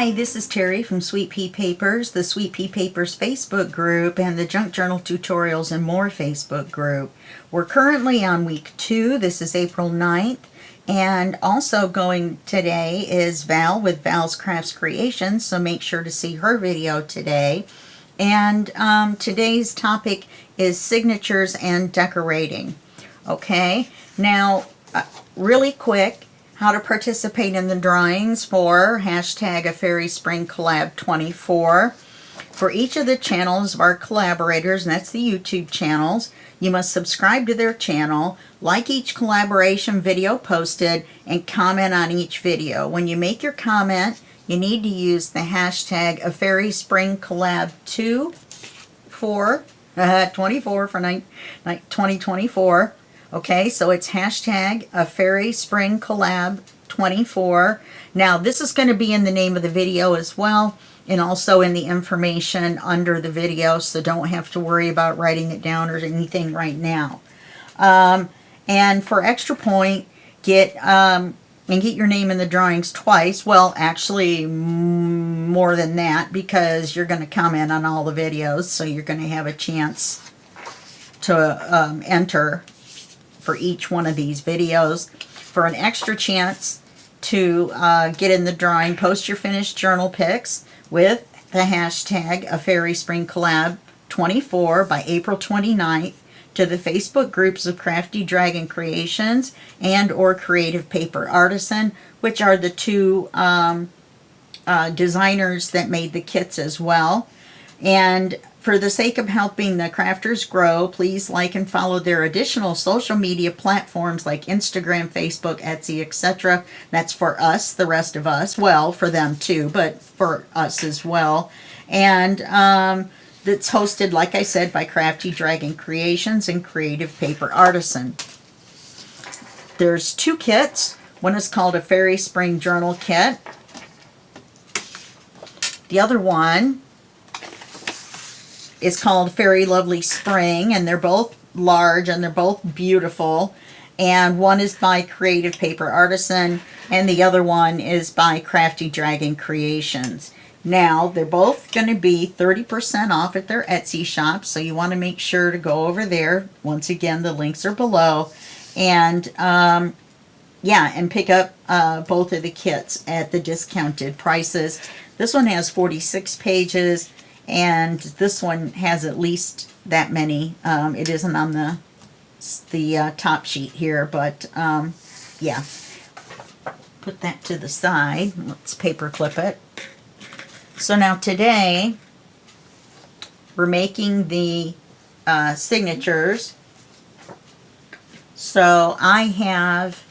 Hi, this is Teri from Sweet Pea Papers, the Sweet Pea Papers Facebook group, and the Junk Journal Tutorials and More Facebook group. We're currently on week 2. This is April 9th. And also going today is Val with Val's Crafts Creations, so make sure to see her video today. And today's topic is signatures and decorating. Okay, now really quick, how to participate in the drawings for hashtag A Fairy Spring Collab 24. For each of the channels of our collaborators, and that's the YouTube channels, you must subscribe to their channel, like each collaboration video posted, and comment on each video. When you make your comment, you need to use the hashtag A Fairy Spring Collab 24 for 2024. Okay, so it's hashtag A Fairy Spring Collab 24. Now, this is going to be in the name of the video as well, and also in the information under the video, so don't have to worry about writing it down or anything right now. And for extra point, get your name in the drawings twice. Well, actually, more than that, because you're going to comment on all the videos, so you're going to have a chance to enter for each one of these videos. For an extra chance to get in the drawing, post your finished journal pics with the hashtag A Fairy Spring Collab 24 by April 29th to the Facebook groups of Crafty Dragon Creations and or Creative Paper Artisan, which are the two designers that made the kits as well. And for the sake of helping the crafters grow, please like and follow their additional social media platforms like Instagram, Facebook, Etsy, etc. That's for us, the rest of us. Well, for them too, but for us as well. And that's hosted, like I said, by Crafty Dragon Creations and Creative Paper Artisan. There's two kits. One is called a Fairy Spring Journal Kit. The other one is called Fairy Lovely Spring, and they're both large and they're both beautiful. And one is by Creative Paper Artisan and the other one is by Crafty Dragon Creations. Now, they're both going to be 30% off at their Etsy shop, so you want to make sure to go over there. Once again, the links are below. And yeah, and pick up both of the kits at the discounted prices. This one has 46 pages. And this one has at least that many. It isn't on the top sheet here, but yeah. Put that to the side. Let's paper clip it. So now today, we're making the signatures. So I have,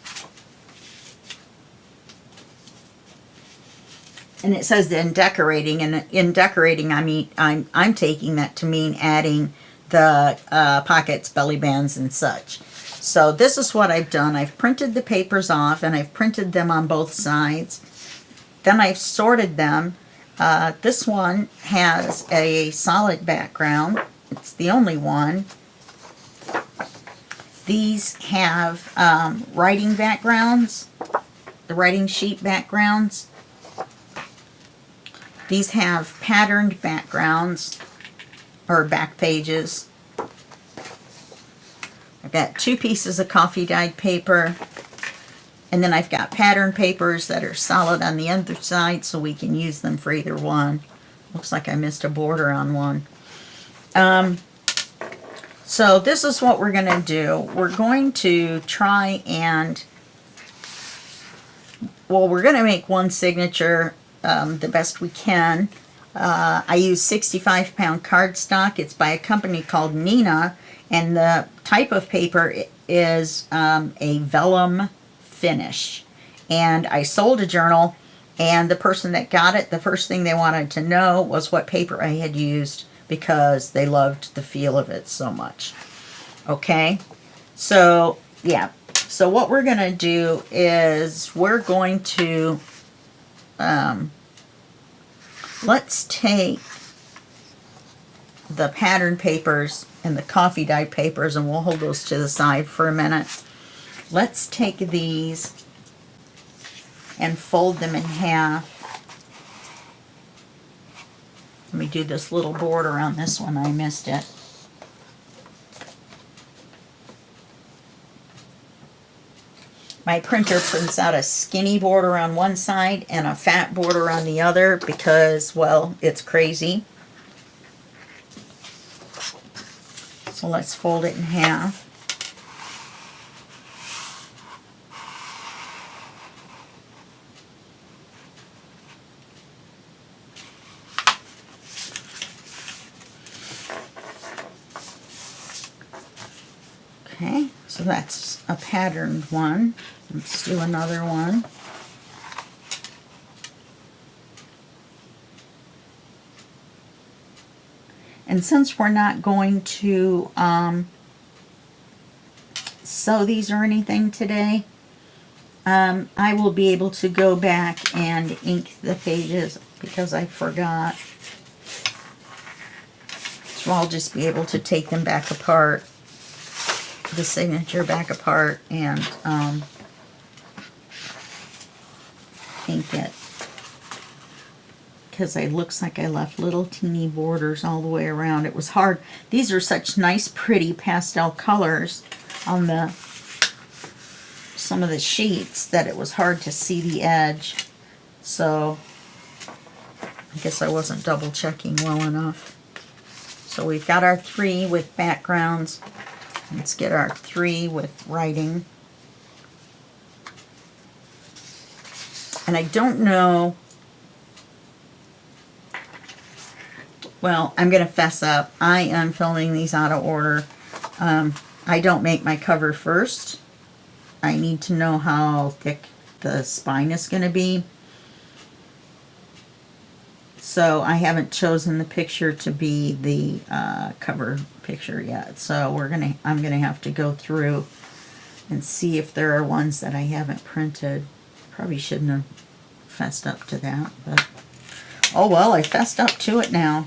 and it says in decorating, and in decorating, I mean, I'm taking that to mean adding the pockets, belly bands, and such. So this is what I've done. I've printed the papers off, and I've printed them on both sides. Then I've sorted them. This one has a solid background. It's the only one. These have writing backgrounds, the writing sheet backgrounds. These have patterned backgrounds, or back pages. I've got 2 pieces of coffee dyed paper, and then I've got pattern papers that are solid on the other side, so we can use them for either one. Looks like I missed a border on one. So this is what we're going to do. We're going to try and, well, we're going to make one signature the best we can. I use 65-pound cardstock. It's by a company called Nina, and the type of paper is a vellum finish. And I sold a journal, and the person that got it, the first thing they wanted to know was what paper I had used, because they loved the feel of it so much. Okay, so yeah, so what we're going to do is we're going to let's take the pattern papers and the coffee dye papers, and we'll hold those to the side for a minute. Let's take these and fold them in half Let me do this little border on this one. I missed it. My printer prints out a skinny border on one side and a fat border on the other because, well, it's crazy. So let's fold it in half. Okay, so that's a patterned one. Let's do another one. And since we're not going to sew these or anything today, I will be able to go back and ink the pages because I forgot. So I'll just be able to take them back apart, the signature back apart, and ink it. Because it looks like I left little teeny borders all the way around. It was hard. These are such nice, pretty pastel colors on some of the sheets that it was hard to see the edge. So I guess I wasn't double checking well enough. So we've got our 3 with backgrounds. Let's get our 3 with writing. And I don't know. Well, I'm going to fess up. I am filming these out of order. I don't make my cover first. I need to know how thick the spine is going to be. So I haven't chosen the picture to be the cover picture yet. So I'm going to have to go through and see if there are ones that I haven't printed. Probably shouldn't have fessed up to that, but oh well, I fessed up to it now.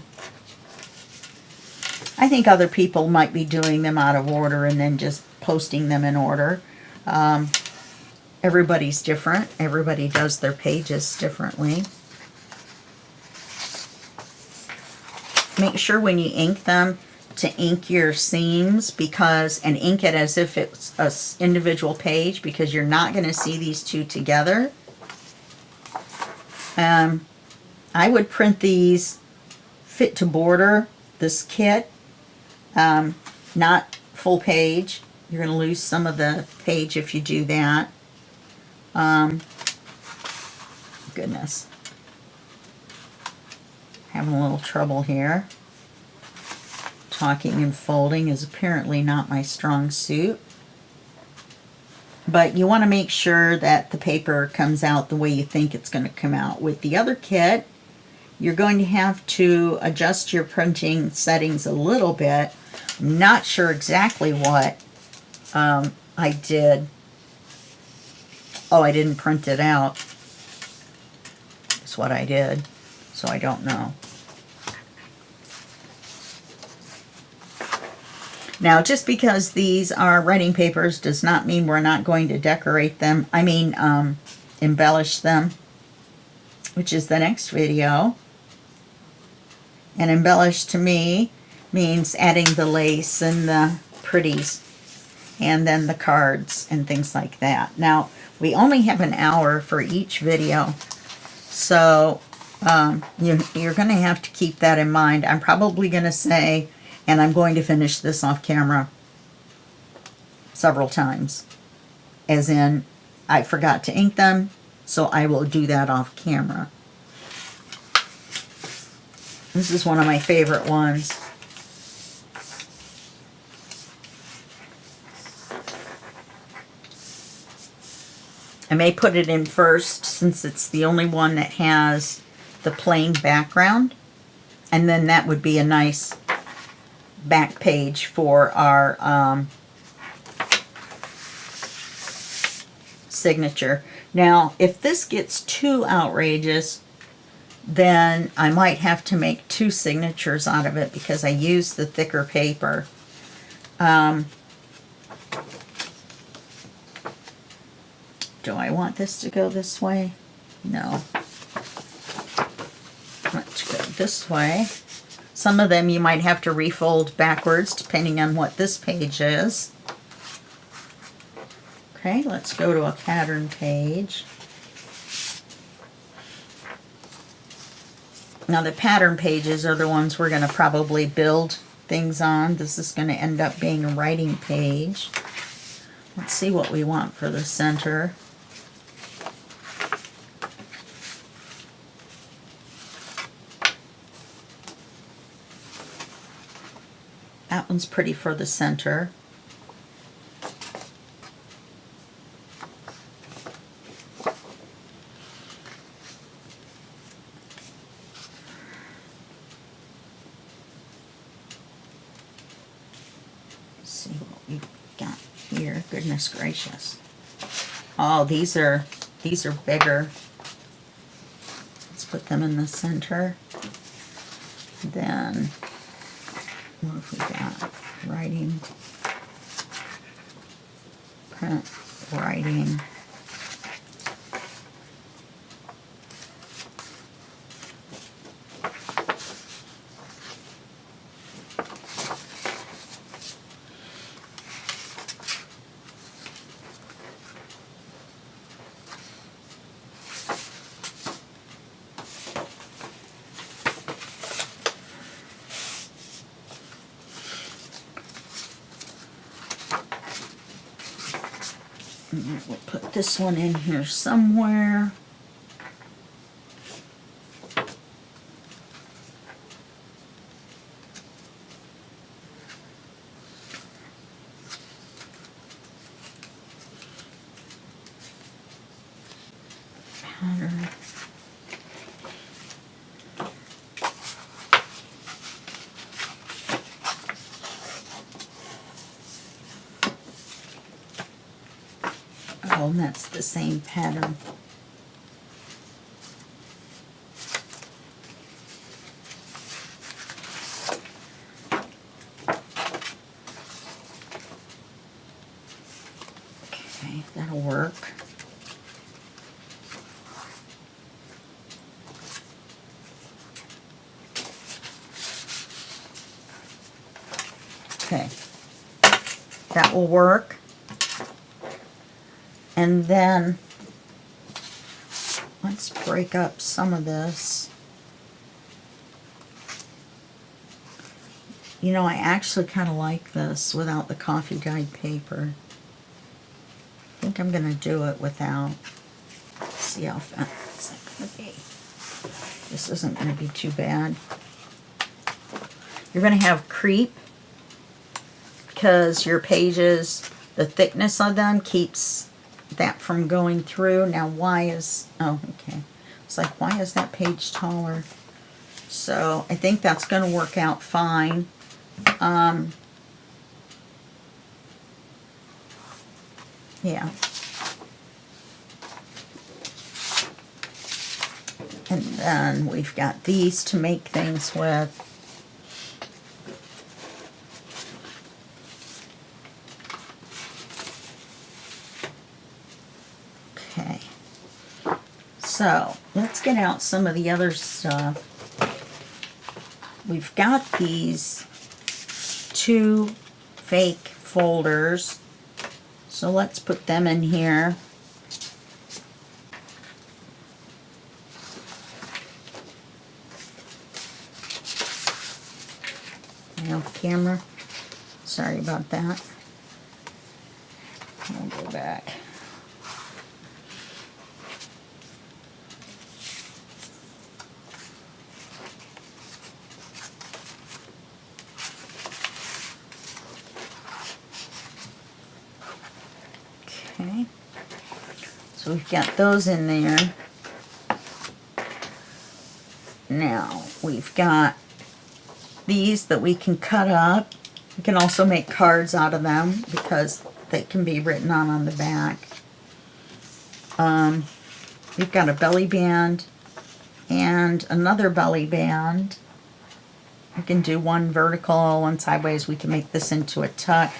I think other people might be doing them out of order and then just posting them in order. Everybody's different. Everybody does their pages differently. Make sure when you ink them to ink your seams and ink it as if it's an individual page, because you're not going to see these two together. I would print these fit to border, this kit, not full page. You're going to lose some of the page if you do that. Goodness. Having a little trouble here. Talking and folding is apparently not my strong suit. But you want to make sure that the paper comes out the way you think it's going to come out. With the other kit, you're going to have to adjust your printing settings a little bit. I'm not sure exactly what I did. Oh, I didn't print it out. That's what I did. So I don't know. Now, just because these are writing papers does not mean we're not going to decorate them. I mean, embellish them, which is the next video. And embellish to me means adding the lace and the pretties, and then the cards and things like that. Now, we only have an hour for each video, so you're going to have to keep that in mind. I'm probably going to say, and I'm going to finish this off camera several times, as in I forgot to ink them, so I will do that off camera. This is one of my favorite ones. I may put it in first since it's the only one that has the plain background, and then that would be a nice back page for our signature. Now, if this gets too outrageous, then I might have to make 2 signatures out of it because I used the thicker paper. Do I want this to go this way? No. Let's go this way. Some of them you might have to refold backwards depending on what this page is. Okay, let's go to a pattern page. Now the pattern pages are the ones we're going to probably build things on. This is going to end up being a writing page. Let's see what we want for the center. That one's pretty for the center. Let's see what we've got here. Goodness gracious. Oh, these are bigger. Let's put them in the center. Then what have we got? Writing, print, writing. We'll put this one in here somewhere. Pattern. Oh, and that's the same pattern. Okay, that'll work. Okay, that will work. And then let's break up some of this. You know, I actually kind of like this without the coffee dyed paper. I think I'm going to do it without. Let's see how fast it's going to be. This isn't going to be too bad. You're going to have creep because your pages, the thickness of them keeps that from going through. Now why is, oh okay, it's like why is that page taller? So I think that's going to work out fine. Yeah, and then we've got these to make things with. Okay, so let's get out some of the other stuff. We've got these two fake folders, so let's put them in here. Off camera, sorry about that. I'll go back. Okay, so we've got those in there. Now we've got these that we can cut up. We can also make cards out of them because they can be written on the back. We've got a belly band and another belly band. We can do one vertical, one sideways. We can make this into a tuck.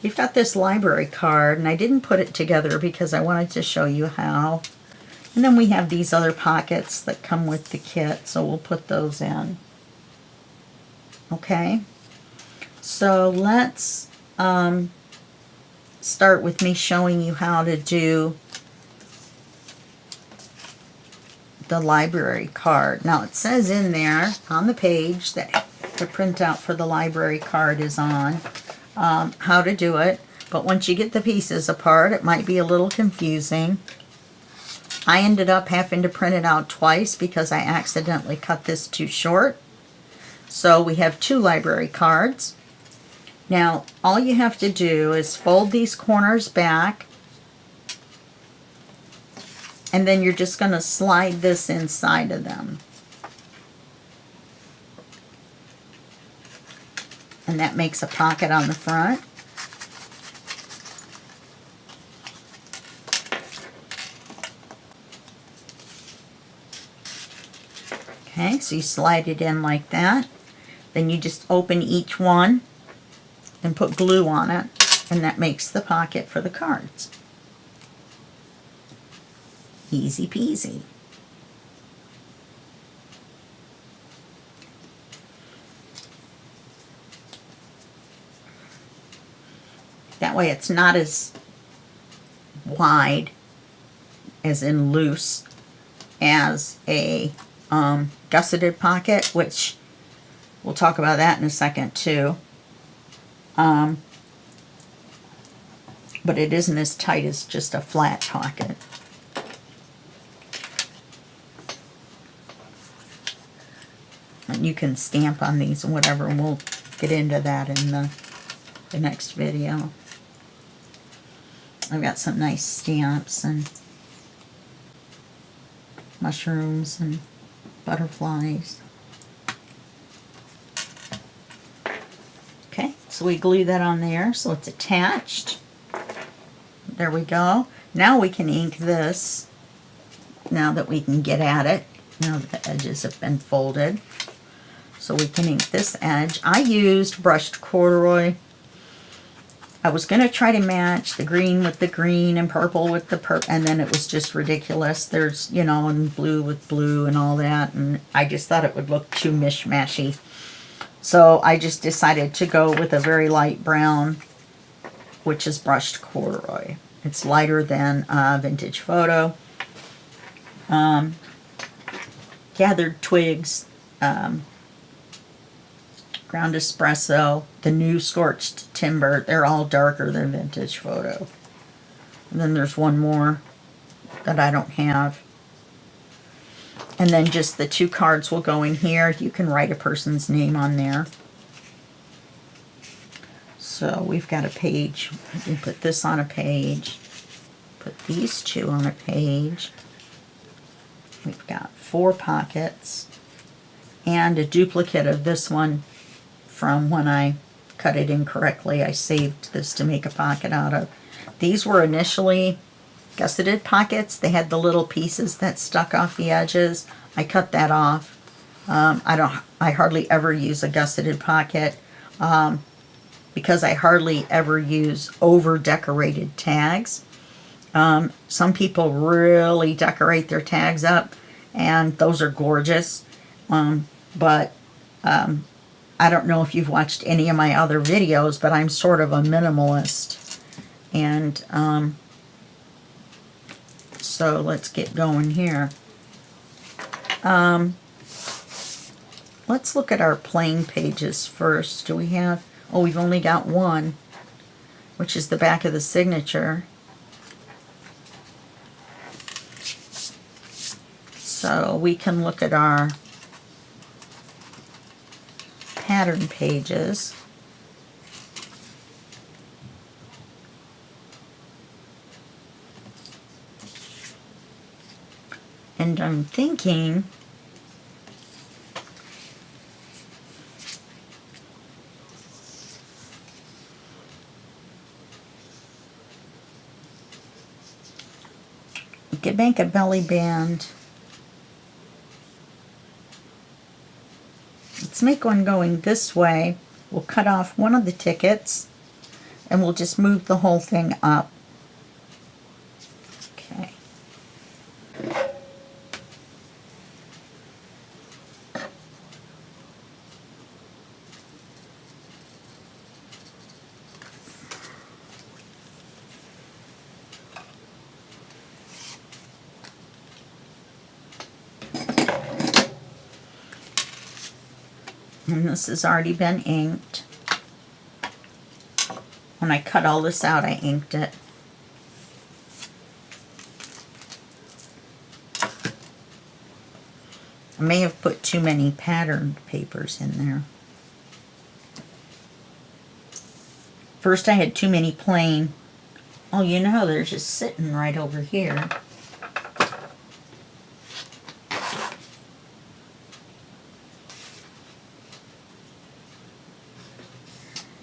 We've got this library card, and I didn't put it together because I wanted to show you how And then we have these other pockets that come with the kit, so we'll put those in. Okay, so let's start with me showing you how to do the library card. Now it says in there on the page that the printout for the library card is on, how to do it. But once you get the pieces apart, it might be a little confusing. I ended up having to print it out twice because I accidentally cut this too short. So we have 2 library cards. Now all you have to do is fold these corners back, and then you're just going to slide this inside of them. And that makes a pocket on the front. Okay, so you slide it in like that. Then you just open each one and put glue on it, and that makes the pocket for the cards. Easy peasy. That way it's not as wide, as in loose, as a gusseted pocket, which we'll talk about that in a second too. But it isn't as tight as just a flat pocket. And you can stamp on these and whatever, and we'll get into that in the next video. I've got some nice stamps and mushrooms and butterflies. Okay, so we glue that on there so it's attached. There we go. Now we can ink this, now that we can get at it, now that the edges have been folded. So we can ink this edge. I used brushed corduroy. I was going to try to match the green with the green and purple with the purple, and then it was just ridiculous. There's, you know, and blue with blue and all that, and I just thought it would look too mishmashy. So I just decided to go with a very light brown, which is brushed corduroy. It's lighter than Vintage Photo. Gathered Twigs, Ground Espresso, the new Scorched Timber. They're all darker than Vintage Photo. And then there's one more that I don't have. And then just the 2 cards will go in here. You can write a person's name on there. So we've got a page. We can put this on a page. Put these 2 on a page. We've got 4 pockets. And a duplicate of this one from when I cut it incorrectly. I saved this to make a pocket out of. These were initially gusseted pockets. They had the little pieces that stuck off the edges. I cut that off. I hardly ever use a gusseted pocket because I hardly ever use over decorated tags. Some people really decorate their tags up, and those are gorgeous. But I don't know if you've watched any of my other videos, but I'm sort of a minimalist. And so let's get going here. Let's look at our plain pages first. Do we have... Oh, we've only got one, which is the back of the signature. So we can look at our pattern pages. And I'm thinking you could make a belly band. Let's make one going this way. We'll cut off one of the tickets and we'll just move the whole thing up. Okay. And this has already been inked. When I cut all this out, I inked it. I may have put too many patterned papers in there. First I had too many plain. Oh, you know, they're just sitting right over here.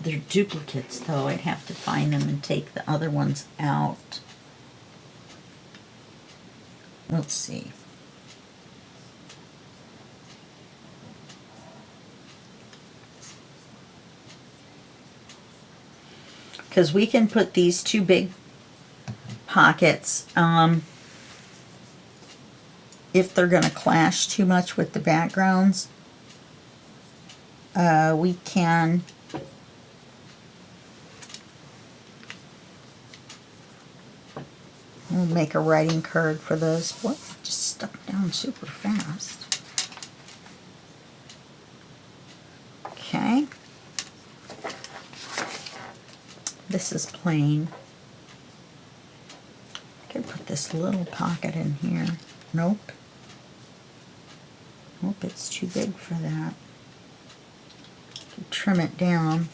They're duplicates, though. I'd have to find them and take the other ones out. Let's see. Because we can put these two big pockets, if they're going to clash too much with the backgrounds, we can we'll make a writing card for those. What? Just stuck down super fast. Okay. This is plain. I could put this little pocket in here. Nope. Nope, it's too big for that. Trim it down.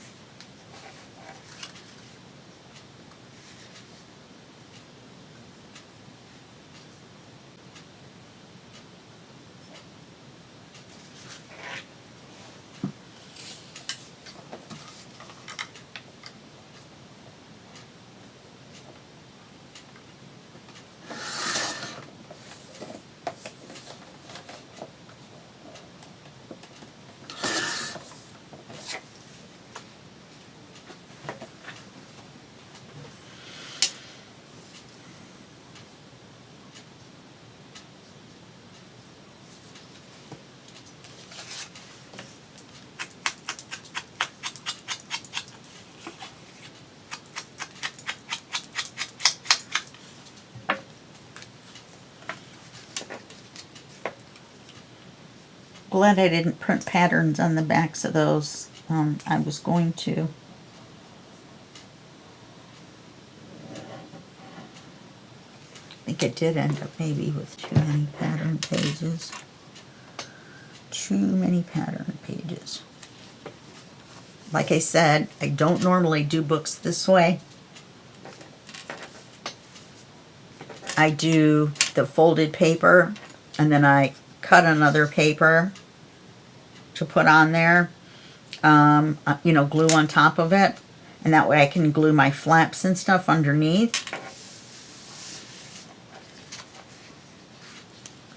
Glad I didn't print patterns on the backs of those. I was going to. I think I did end up maybe with too many pattern pages. Too many pattern pages. Like I said, I don't normally do books this way. I do the folded paper and then I cut another paper to put on there, you know, glue on top of it, and that way I can glue my flaps and stuff underneath.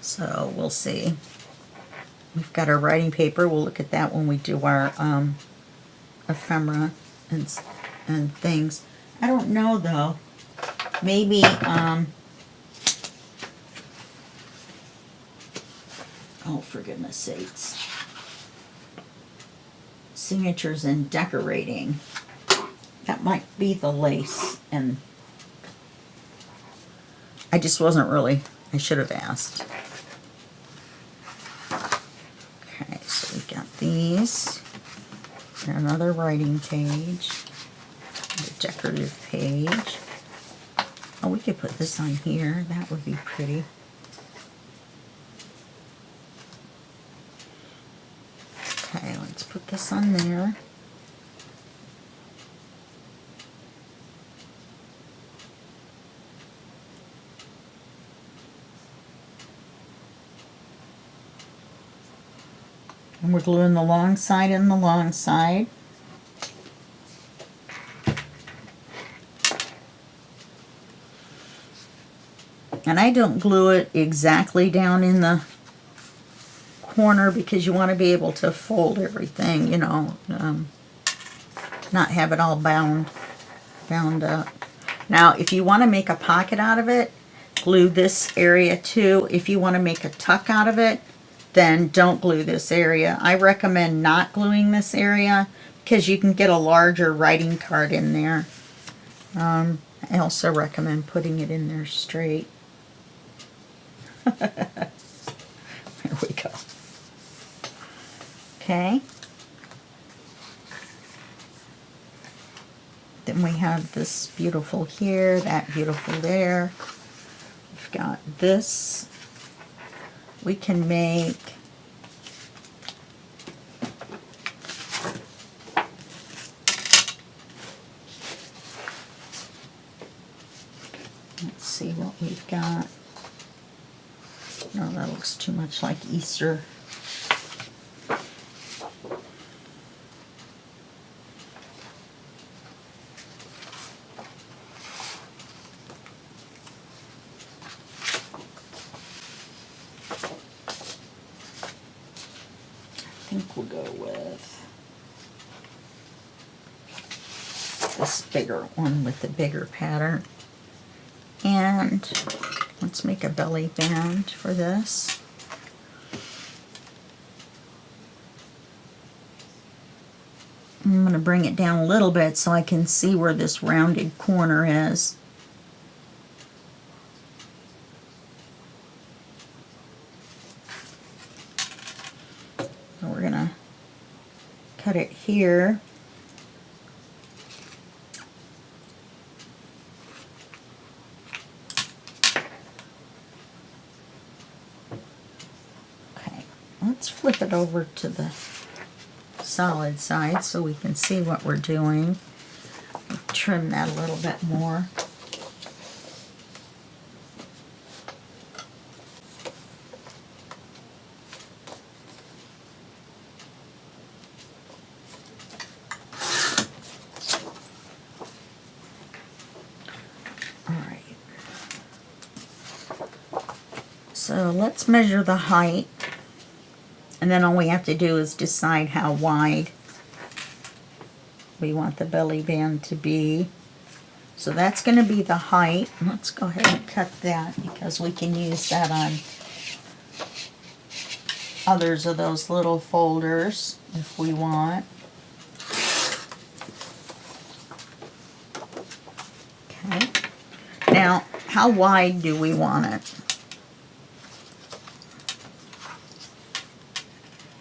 So we'll see. We've got our writing paper. We'll look at that when we do our ephemera and things. I don't know though. Maybe oh, for goodness sakes. Signatures and decorating. That might be the lace, and I just wasn't really, I should have asked. Okay, so we got these. And another writing page. A decorative page. Oh, we could put this on here. That would be pretty. Okay, let's put this on there. And we're gluing the long side and the long side. And I don't glue it exactly down in the corner because you want to be able to fold everything, you know, not have it all bound up. Now, if you want to make a pocket out of it, glue this area too. If you want to make a tuck out of it, then don't glue this area. I recommend not gluing this area because you can get a larger writing card in there. I also recommend putting it in there straight. There we go. Okay, Then we have this beautiful here, that beautiful there. We've got this. We can make let's see what we've got. No, that looks too much like Easter. I think we'll go with this bigger one with the bigger pattern. And let's make a belly band for this. I'm going to bring it down a little bit so I can see where this rounded corner is. So we're going to cut it here. Okay, let's flip it over to the solid side so we can see what we're doing. Trim that a little bit more. All right. So let's measure the height. And then all we have to do is decide how wide we want the belly band to be. So that's going to be the height. Let's go ahead and cut that because we can use that on others of those little folders if we want. Okay. Now, how wide do we want it?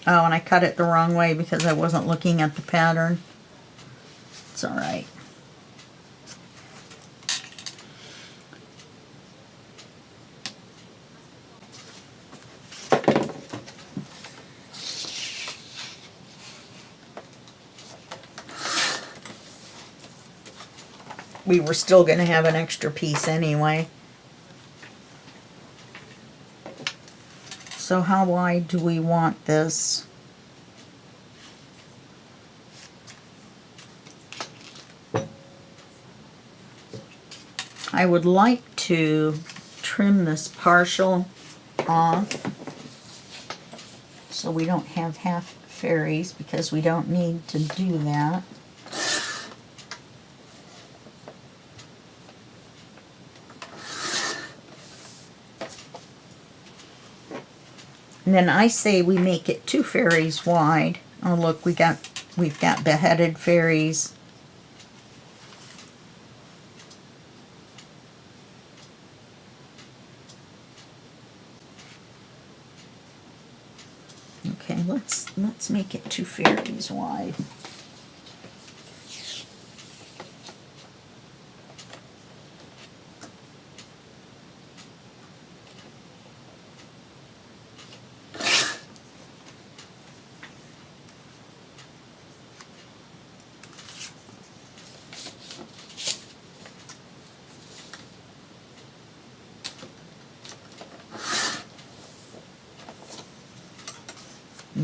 Oh, and I cut it the wrong way because I wasn't looking at the pattern. It's all right. We were still going to have an extra piece anyway. So how wide do we want this? I would like to trim this partial off so we don't have half fairies because we don't need to do that. And then I say we make it 2 fairies wide. Oh look, we've got beheaded fairies. Okay, let's make it 2 fairies wide.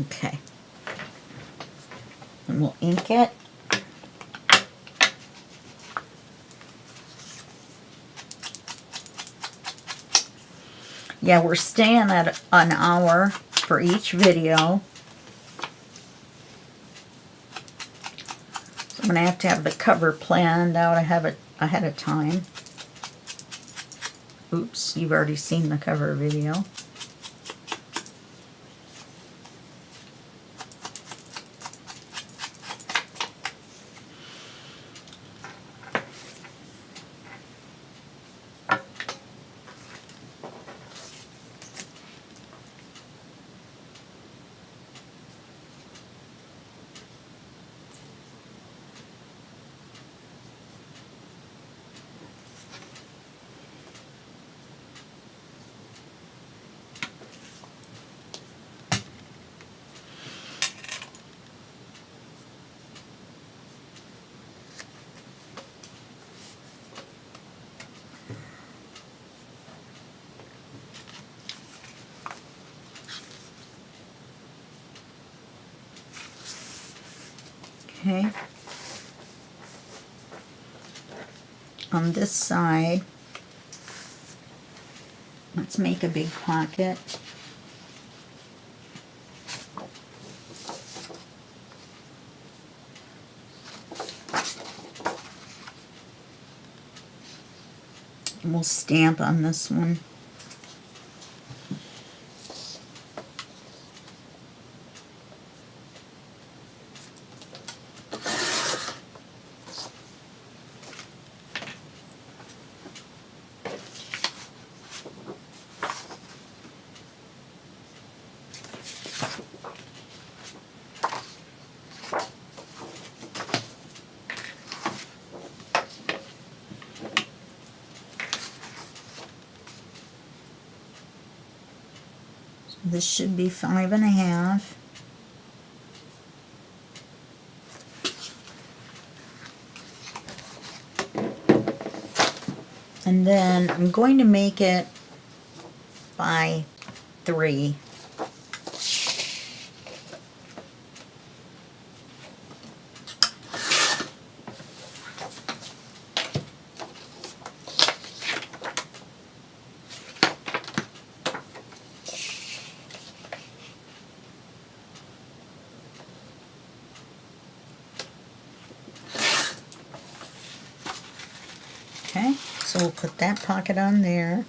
Okay, and we'll ink it. Yeah, we're staying at an hour for each video. So I'm going to have the cover planned out ahead of time. Oops, you've already seen the cover video. Okay. On this side, let's make a big pocket. And we'll stamp on this one. This should be 5.5. And then I'm going to make it by 3. Okay, so we'll put that pocket on there.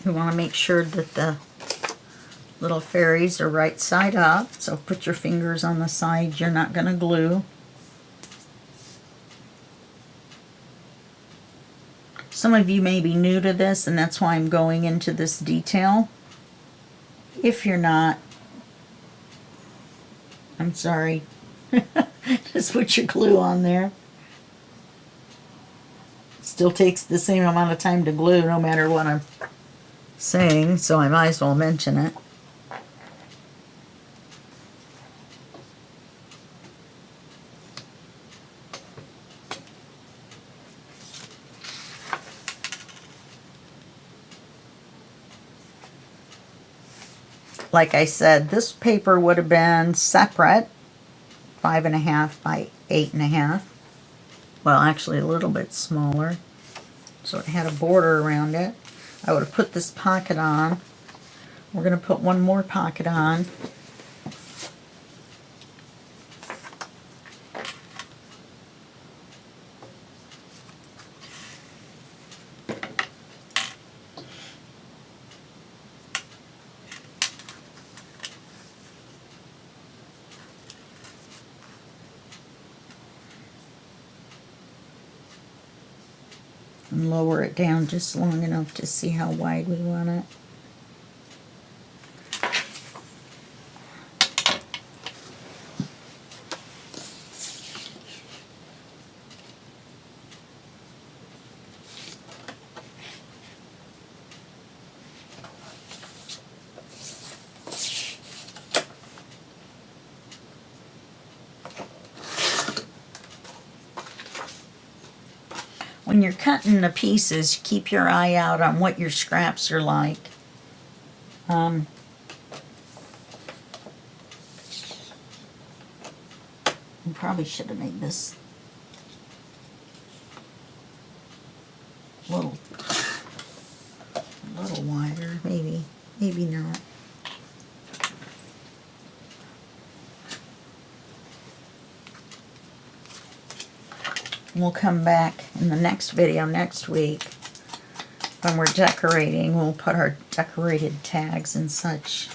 You want to make sure that the little fairies are right side up, so put your fingers on the side you're not going to glue. Some of you may be new to this, and that's why I'm going into this detail. If you're not, I'm sorry. Just put your glue on there. Still takes the same amount of time to glue no matter what I'm saying, so I might as well mention it. Like I said, this paper would have been separate, 5.5 by 8.5. Well, actually a little bit smaller, so it had a border around it. I would have put this pocket on. We're going to put one more pocket on. And lower it down just long enough to see how wide we want it. When you're cutting the pieces, keep your eye out on what your scraps are like. I probably should have made this a little wider, maybe not. We'll come back in the next video next week when we're decorating. We'll put our decorated tags and such.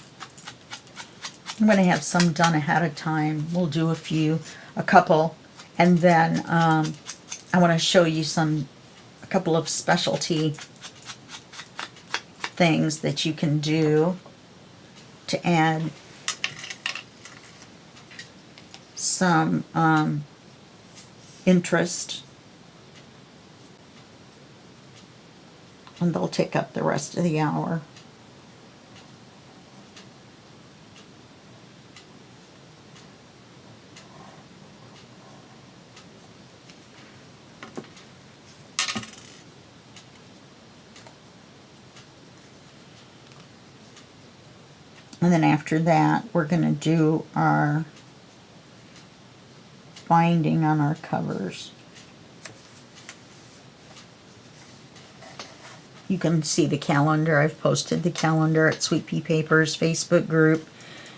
I'm going to have some done ahead of time. We'll do a couple, and then I want to show you a couple of specialty things that you can do to add some interest, and they'll take up the rest of the hour. And then after that, we're going to do our binding on our covers. You can see the calendar. I've posted the calendar at Sweet Pea Papers Facebook group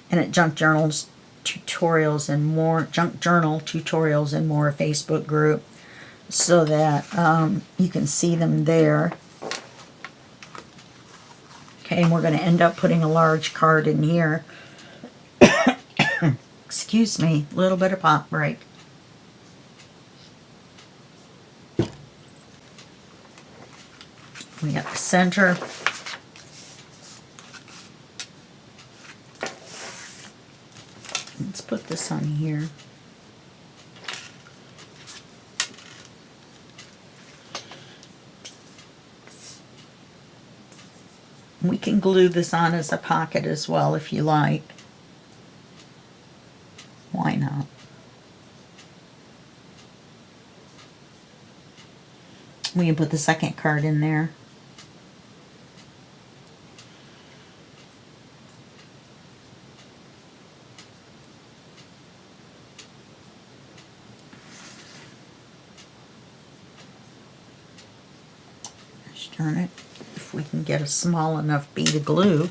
and at Junk Journals Tutorials and More, Junk Journal Tutorials and More Facebook group, so that you can see them there. Okay, and we're going to end up putting a large card in here. Excuse me, a little bit of pop break. We got the center. Let's put this on here. We can glue this on as a pocket as well if you like. Why not? We can put the second card in there. Just turn it. If we can get a small enough bead of glue.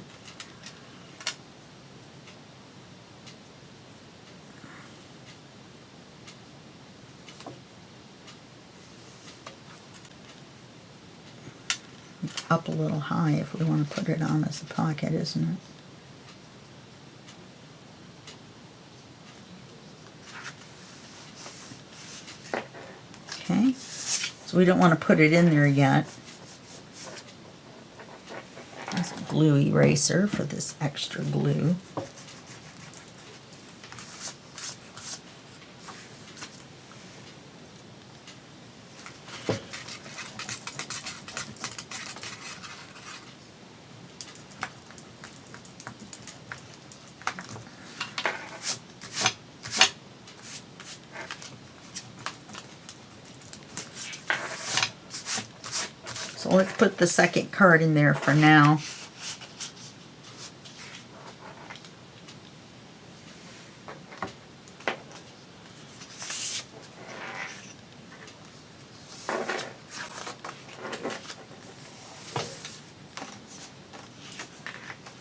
Up a little high if we want to put it on as a pocket, isn't it? Okay, so we don't want to put it in there yet. That's a glue eraser for this extra glue. So let's put the second card in there for now.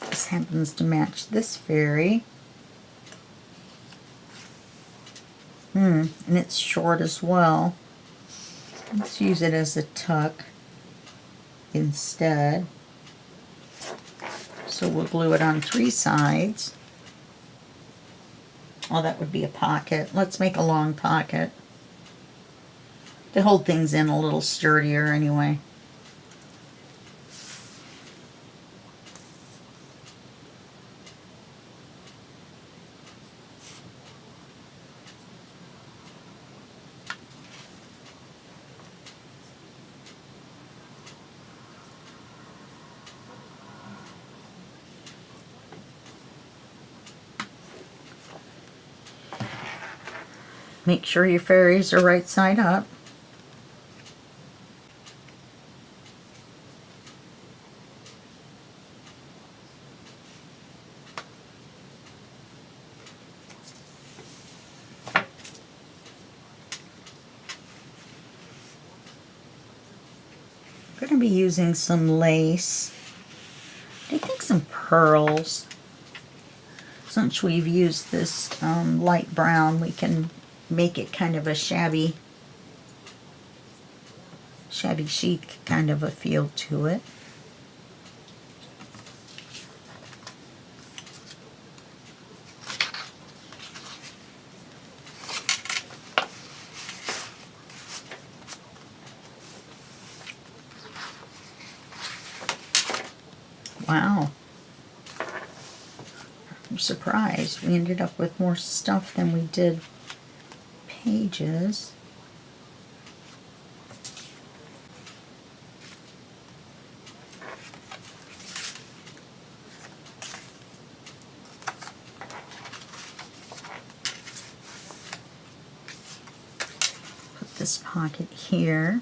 This happens to match this fairy. And it's short as well. Let's use it as a tuck instead. So we'll glue it on 3 sides. Oh, that would be a pocket. Let's make a long pocket to hold things in a little sturdier anyway. Make sure your fairies are right side up. I'm going to be using some lace. I think some pearls. Since we've used this light brown, we can make it kind of a shabby chic kind of a feel to it. Wow. surprised. We ended up with more stuff than we did pages. Put this pocket here.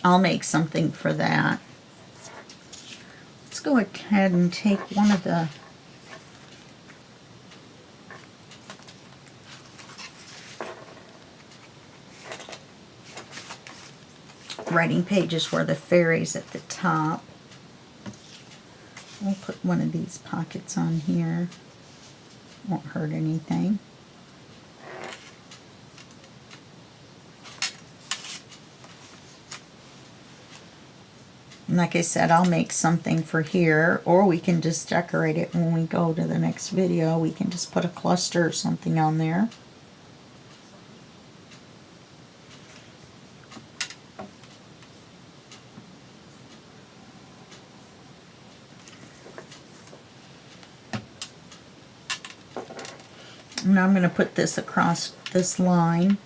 I'll make something for that. Let's go ahead and take one of the writing pages where the fairy's at the top. We'll put one of these pockets on here. Won't hurt anything. And like I said, I'll make something for here, or we can just decorate it when we go to the next video. We can just put a cluster or something on there. And I'm going to put this across this line.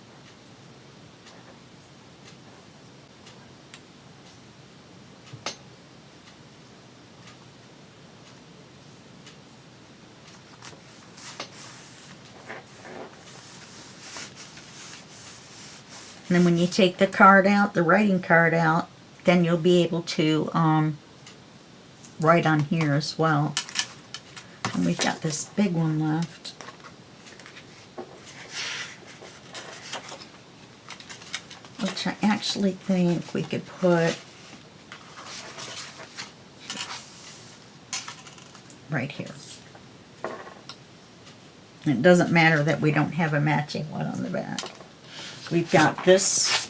And then when you take the card out, the writing card out, then you'll be able to write on here as well. And we've got this big one left. Which I actually think we could put right here. It doesn't matter that we don't have a matching one on the back. We've got this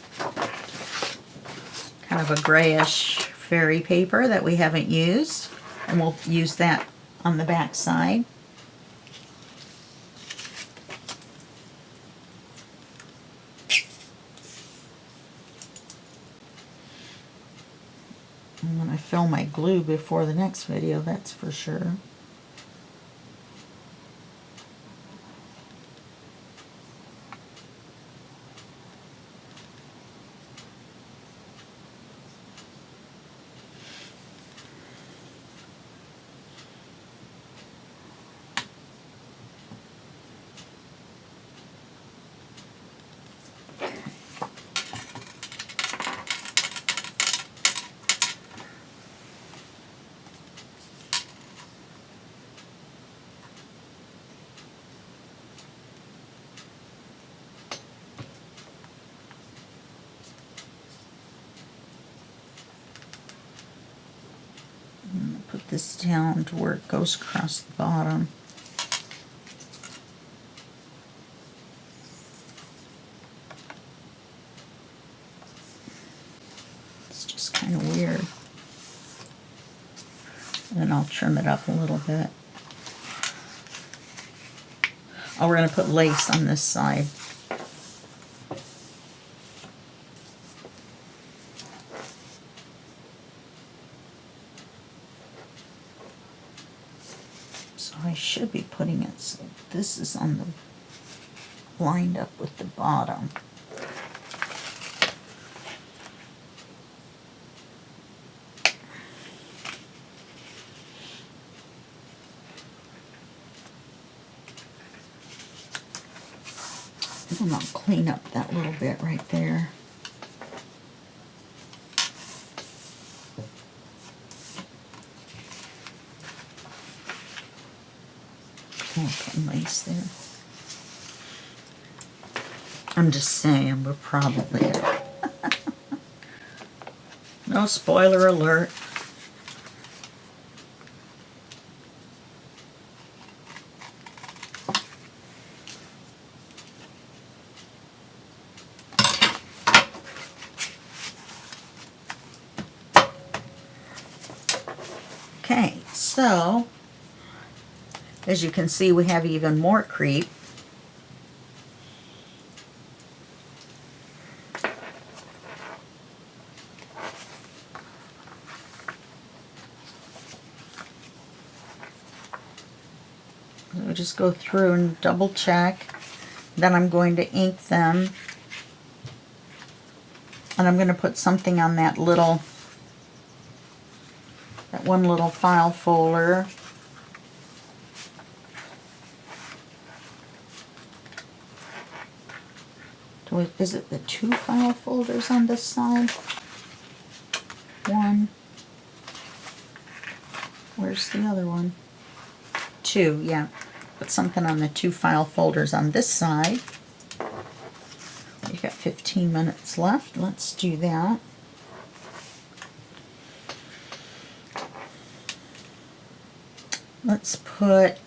kind of a grayish fairy paper that we haven't used, and we'll use that on the back side. I'm going to fill my glue before the next video, that's for sure. Put this down to where it goes across the bottom. It's just kind of weird. And then I'll trim it up a little bit. Oh, we're going to put lace on this side. I should be putting it so this is on the lined up with the bottom. And I'll clean up that little bit right there. piece there. I'm just saying, we're probably... No spoiler alert. Okay, so as you can see, we have even more creep. So just go through and double check. Then I'm going to ink them. And I'm going to put something on that one little file folder. Is it the 2 file folders on this side? 1. Where's the other one? 2, yeah. Put something on the 2 file folders on this side. We've got 15 minutes left. Let's do that. Let's put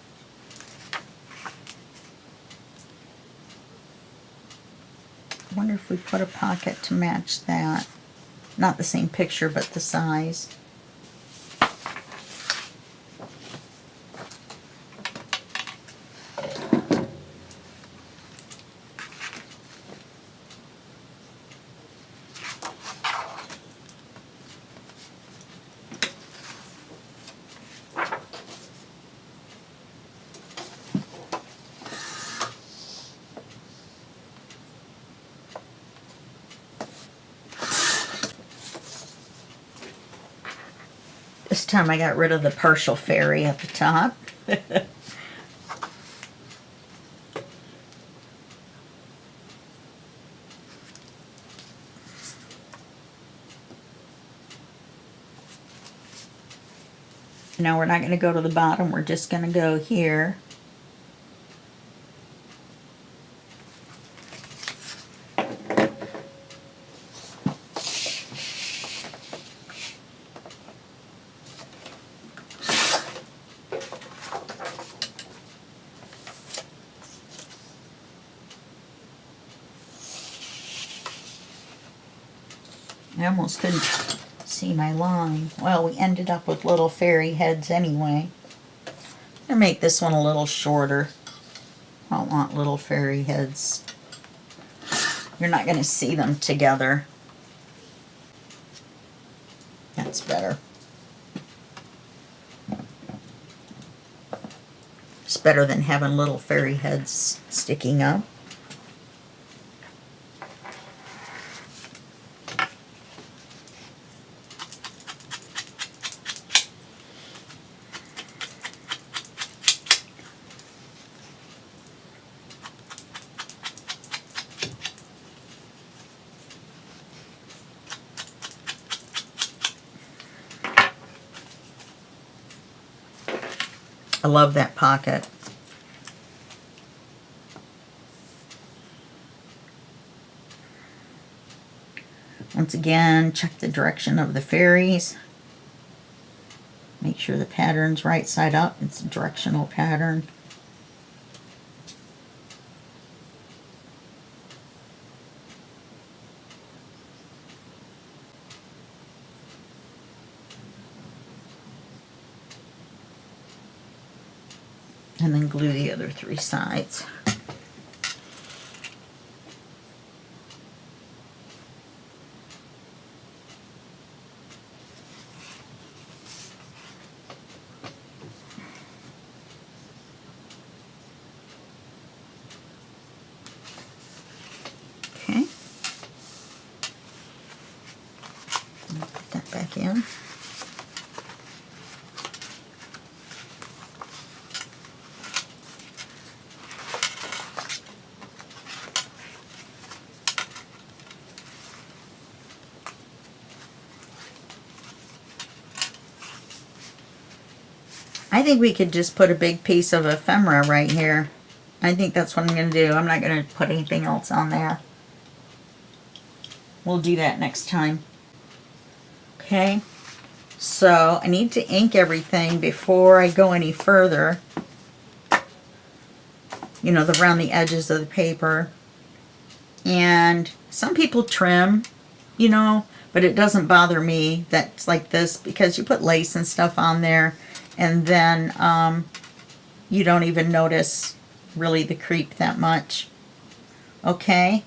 I wonder if we put a pocket to match that. Not the same picture, but the size. This time I got rid of the partial fairy at the top. Now we're not going to go to the bottom, we're just going to go here. I almost couldn't see my line. Well, we ended up with little fairy heads anyway. I'm going to make this one a little shorter. I don't want little fairy heads. You're not going to see them together. That's better. It's better than having little fairy heads sticking up. I love that pocket. Once again, check the direction of the fairies. Make sure the pattern's right side up. It's a directional pattern. And then glue the other 3 sides. Okay. Put that back in. I think we could just put a big piece of ephemera right here. I think that's what I'm going to do. I'm not going to put anything else on there. We'll do that next time. Okay, so I need to ink everything before I go any further. You know, around the edges of the paper. And some people trim, you know, but it doesn't bother me that's like this, because you put lace and stuff on there, and then you don't even notice really the creep that much. Okay,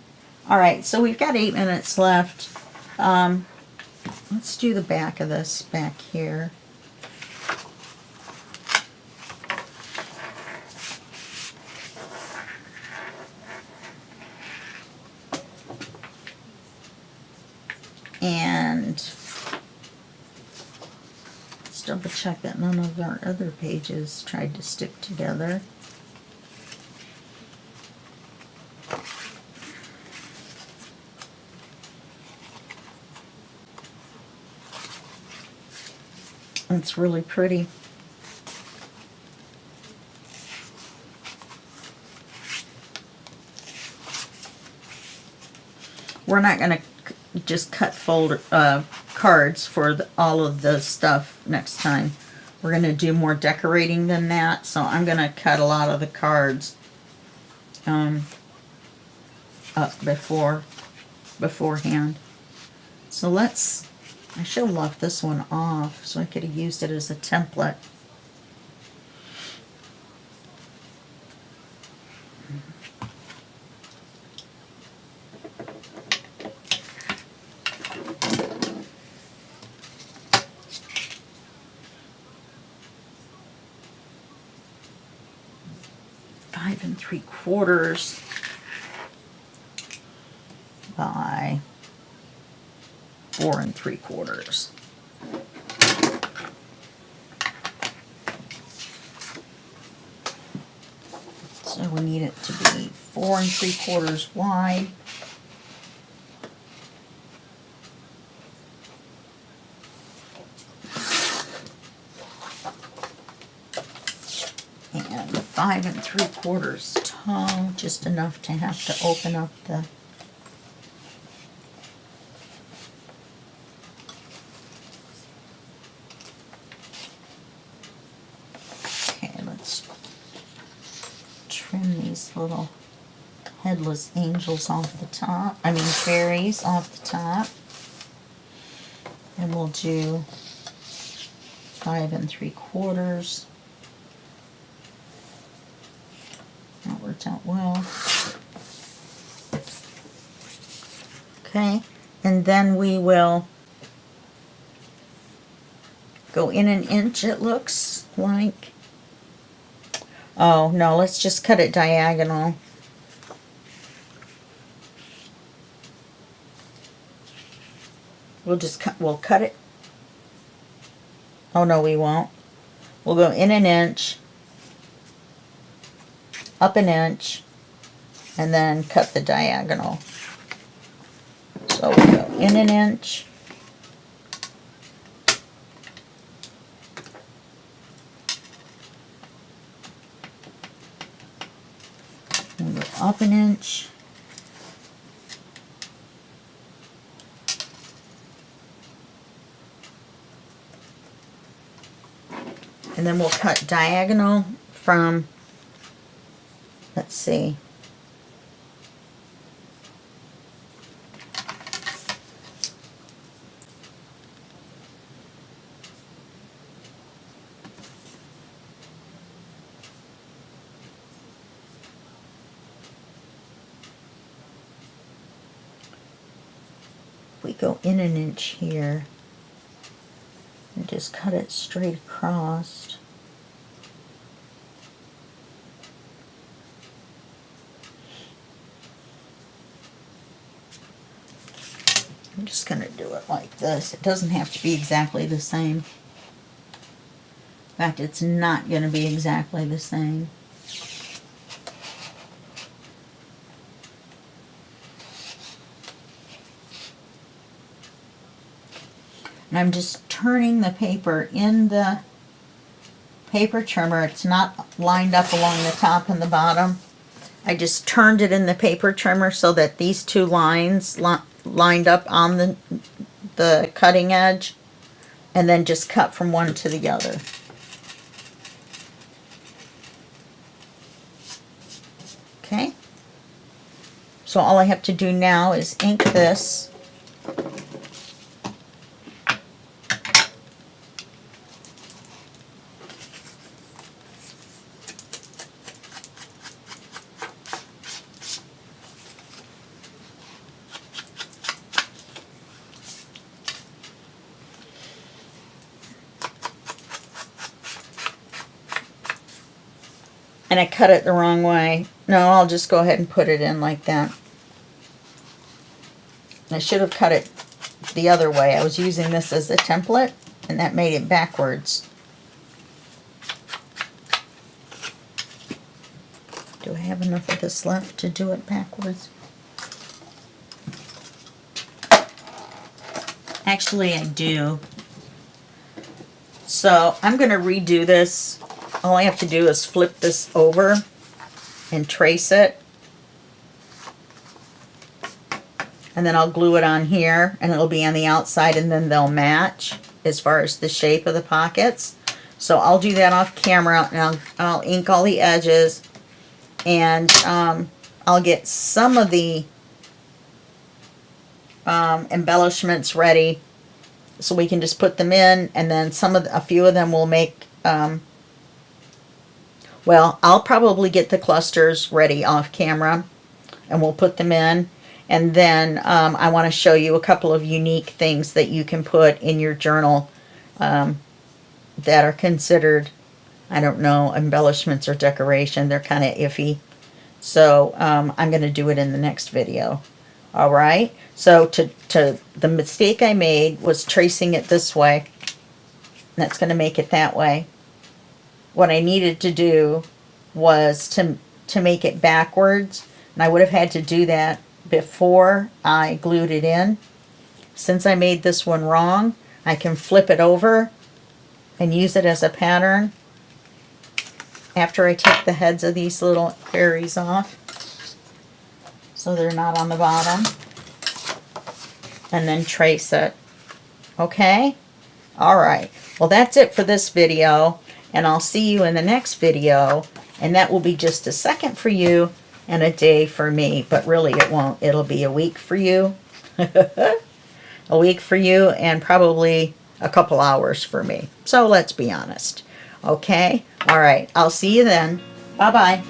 all right, so we've got 8 minutes left. Let's do the back of this back here. And let's double check that none of our other pages tried to stick together. It's really pretty. We're not going to just cut cards for all of the stuff next time. We're going to do more decorating than that, so I'm going to cut a lot of the cards up beforehand. So I should have left this one off so I could have used it as a template. Five and 3/4 by 4 3/4. So we need it to be 4 3/4 wide. And 5 3/4 tall, just enough to have to open up the little headless angels off the top. I mean fairies off the top. And we'll do 5 3/4. That worked out well. Okay, and then we will go in an inch, it looks like. Oh, no, let's just cut it diagonal. We'll cut it. Oh, no, we won't. We'll go in an inch, up an inch, and then cut the diagonal. So we'll go in an inch, we'll go up an inch, and then we'll cut diagonal from, let's see, we go in an inch here and just cut it straight across. I'm just going to do it like this. It doesn't have to be exactly the same. In fact, it's not going to be exactly the same. And I'm just turning the paper in the paper trimmer. It's not lined up along the top and the bottom. I just turned it in the paper trimmer so that these two lines lined up on the cutting edge, and then just cut from one to the other. Okay, so all I have to do now is ink this. And I cut it the wrong way. No, I'll just go ahead and put it in like that. I should have cut it the other way. I was using this as a template, and that made it backwards. Do I have enough of this left to do it backwards? Actually, I do. So I'm going to redo this. All I have to do is flip this over and trace it. And then I'll glue it on here, and it'll be on the outside, and then they'll match as far as the shape of the pockets. So I'll do that off camera, and I'll ink all the edges, and I'll get some of the embellishments ready so we can just put them in, and then a few of them will make well, I'll probably get the clusters ready off camera, and we'll put them in. And then I want to show you a couple of unique things that you can put in your journal that are considered, I don't know, embellishments or decoration. They're kind of iffy. So I'm going to do it in the next video. All right. So the mistake I made was tracing it this way. That's going to make it that way. What I needed to do was to make it backwards, and I would have had to do that before I glued it in. Since I made this one wrong, I can flip it over and use it as a pattern after I take the heads of these little fairies off so they're not on the bottom, and then trace it. Okay? Alright, well that's it for this video, and I'll see you in the next video, and that will be just a second for you and a day for me, but really it won't. It'll be a week for you. A week for you, and probably a couple hours for me. So let's be honest. Okay? Alright, I'll see you then. Bye-bye.